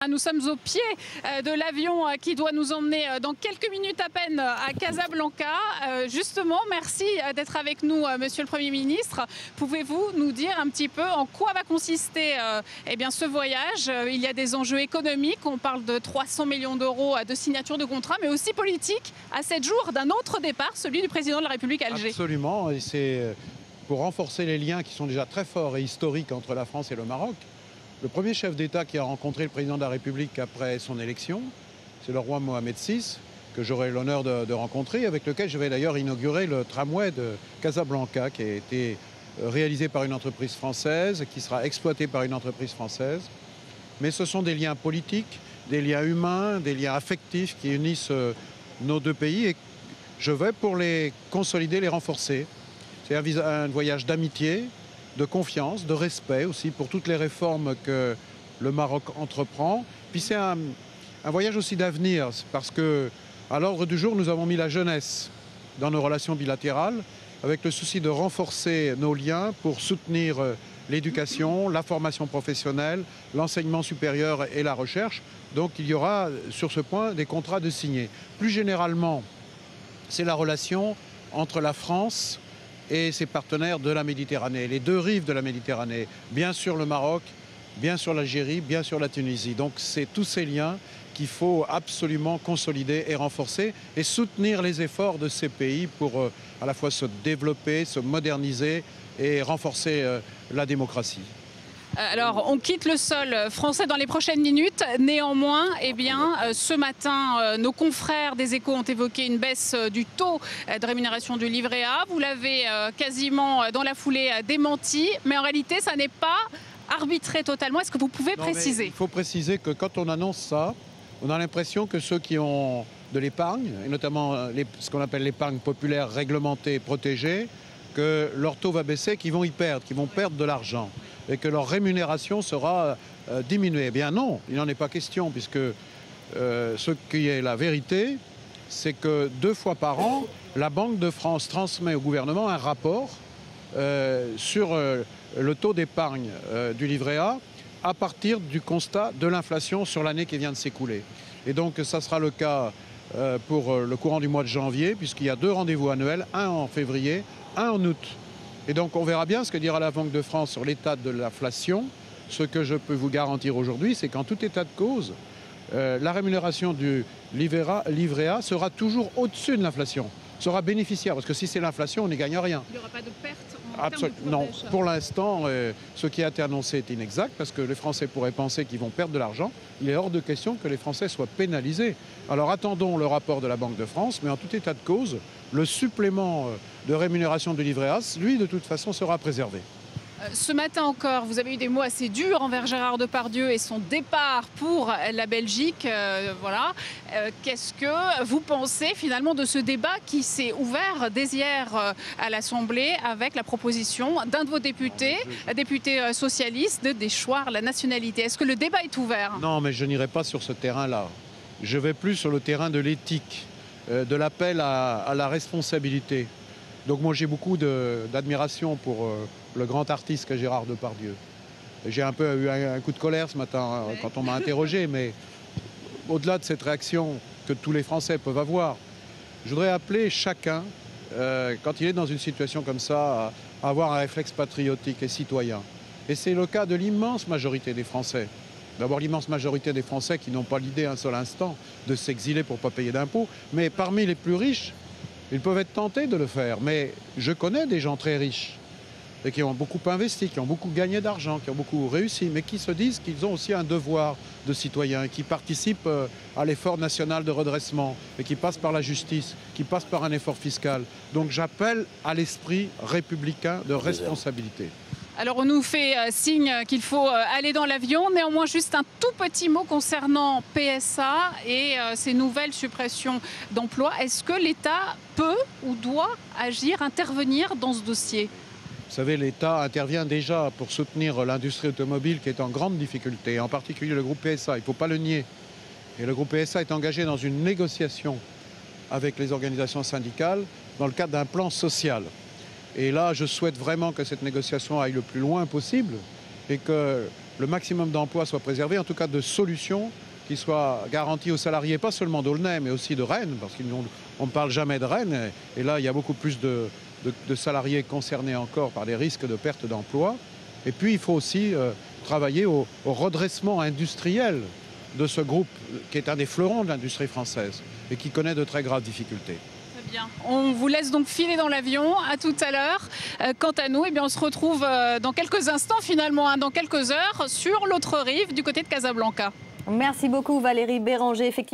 Nous sommes au pied de l'avion qui doit nous emmener dans quelques minutes à peine à Casablanca. Justement, merci d'être avec nous, Monsieur le Premier ministre. Pouvez-vous nous dire un petit peu en quoi va consister ce voyage? Il y a des enjeux économiques, on parle de 300 millions d'euros de signature de contrat, mais aussi politiques, à 7 jours d'un autre départ, celui du président de la République à Alger. Absolument, et c'est pour renforcer les liens qui sont déjà très forts et historiques entre la France et le Maroc. Le premier chef d'État qui a rencontré le président de la République après son élection, c'est le roi Mohamed VI, que j'aurai l'honneur de rencontrer, avec lequel je vais d'ailleurs inaugurer le tramway de Casablanca, qui a été réalisé par une entreprise française, qui sera exploité par une entreprise française. Mais ce sont des liens politiques, des liens humains, des liens affectifs qui unissent nos deux pays, et je vais pour les consolider, les renforcer. C'est un voyage d'amitié, de confiance, de respect aussi pour toutes les réformes que le Maroc entreprend. Puis c'est un voyage aussi d'avenir, parce que à l'ordre du jour, nous avons mis la jeunesse dans nos relations bilatérales, avec le souci de renforcer nos liens pour soutenir l'éducation, la formation professionnelle, l'enseignement supérieur et la recherche. Donc il y aura sur ce point des contrats de signer. Plus généralement, c'est la relation entre la France et ses partenaires de la Méditerranée, les deux rives de la Méditerranée, bien sûr le Maroc, bien sûr l'Algérie, bien sûr la Tunisie. Donc c'est tous ces liens qu'il faut absolument consolider et renforcer et soutenir les efforts de ces pays pour à la fois se développer, se moderniser et renforcer la démocratie. Alors, on quitte le sol français dans les prochaines minutes. Néanmoins, ce matin, nos confrères des Échos ont évoqué une baisse du taux de rémunération du livret A. Vous l'avez quasiment dans la foulée démenti, mais en réalité, ça n'est pas arbitré totalement. Est-ce que vous pouvez préciser? Il faut préciser que quand on annonce ça, on a l'impression que ceux qui ont de l'épargne, et notamment ce qu'on appelle l'épargne populaire réglementée, protégée, que leur taux va baisser, qu'ils vont y perdre, qu'ils vont perdre de l'argent et que leur rémunération sera diminuée. Eh bien non, il n'en est pas question, puisque ce qui est la vérité, c'est que 2 fois par an, la Banque de France transmet au gouvernement un rapport sur le taux d'épargne du livret A à partir du constat de l'inflation sur l'année qui vient de s'écouler. Et donc ça sera le cas pour le courant du mois de janvier, puisqu'il y a 2 rendez-vous annuels, un en février, un en août. Et donc on verra bien ce que dira la Banque de France sur l'état de l'inflation. Ce que je peux vous garantir aujourd'hui, c'est qu'en tout état de cause, la rémunération du livret A sera toujours au-dessus de l'inflation, sera bénéficiaire, parce que si c'est l'inflation, on n'y gagne rien. Il n'y aura pas de perte en termes de pouvoir Non, d'achat. pour l'instant, ce qui a été annoncé est inexact, parce que les Français pourraient penser qu'ils vont perdre de l'argent. Il est hors de question que les Français soient pénalisés. Alors attendons le rapport de la Banque de France, mais en tout état de cause, le supplément de rémunération du livret A, lui, de toute façon, sera préservé. Ce matin encore, vous avez eu des mots assez durs envers Gérard Depardieu et son départ pour la Belgique. Qu'est-ce que vous pensez finalement de ce débat qui s'est ouvert dès hier à l'Assemblée avec la proposition d'un de vos députés, député socialiste, de déchoir la nationalité? Est-ce que le débat est ouvert? Non, mais je n'irai pas sur ce terrain-là. Je vais plus sur le terrain de l'éthique, de l'appel à la responsabilité. Donc moi j'ai beaucoup d'admiration pour le grand artiste qu'est Gérard Depardieu. J'ai un peu eu un coup de colère ce matin quand on m'a interrogé, mais au-delà de cette réaction que tous les Français peuvent avoir, je voudrais appeler chacun, quand il est dans une situation comme ça, à avoir un réflexe patriotique et citoyen. Et c'est le cas de l'immense majorité des Français. D'abord l'immense majorité des Français qui n'ont pas l'idée un seul instant de s'exiler pour ne pas payer d'impôts, mais parmi les plus riches, ils peuvent être tentés de le faire, mais je connais des gens très riches et qui ont beaucoup investi, qui ont beaucoup gagné d'argent, qui ont beaucoup réussi, mais qui se disent qu'ils ont aussi un devoir de citoyen, qui participent à l'effort national de redressement et qui passent par la justice, qui passent par un effort fiscal. Donc j'appelle à l'esprit républicain de responsabilité. Alors on nous fait signe qu'il faut aller dans l'avion. Néanmoins, juste un tout petit mot concernant PSA et ces nouvelles suppressions d'emplois. Est-ce que l'État peut ou doit agir, intervenir dans ce dossier? Vous savez, l'État intervient déjà pour soutenir l'industrie automobile qui est en grande difficulté, en particulier le groupe PSA, il ne faut pas le nier. Et le groupe PSA est engagé dans une négociation avec les organisations syndicales dans le cadre d'un plan social. Et là, je souhaite vraiment que cette négociation aille le plus loin possible et que le maximum d'emplois soit préservé, en tout cas de solutions qui soient garanties aux salariés, pas seulement d'Aulnay, mais aussi de Rennes, parce qu'on ne parle jamais de Rennes. Et là, il y a beaucoup plus de salariés concernés encore par des risques de perte d'emploi. Et puis, il faut aussi travailler au redressement industriel de ce groupe, qui est un des fleurons de l'industrie française et qui connaît de très graves difficultés. Très bien. On vous laisse donc filer dans l'avion. À tout à l'heure. Quant à nous, eh bien, on se retrouve dans quelques instants, finalement, dans quelques heures, sur l'autre rive, du côté de Casablanca. Merci beaucoup Valérie Béranger. Effectivement.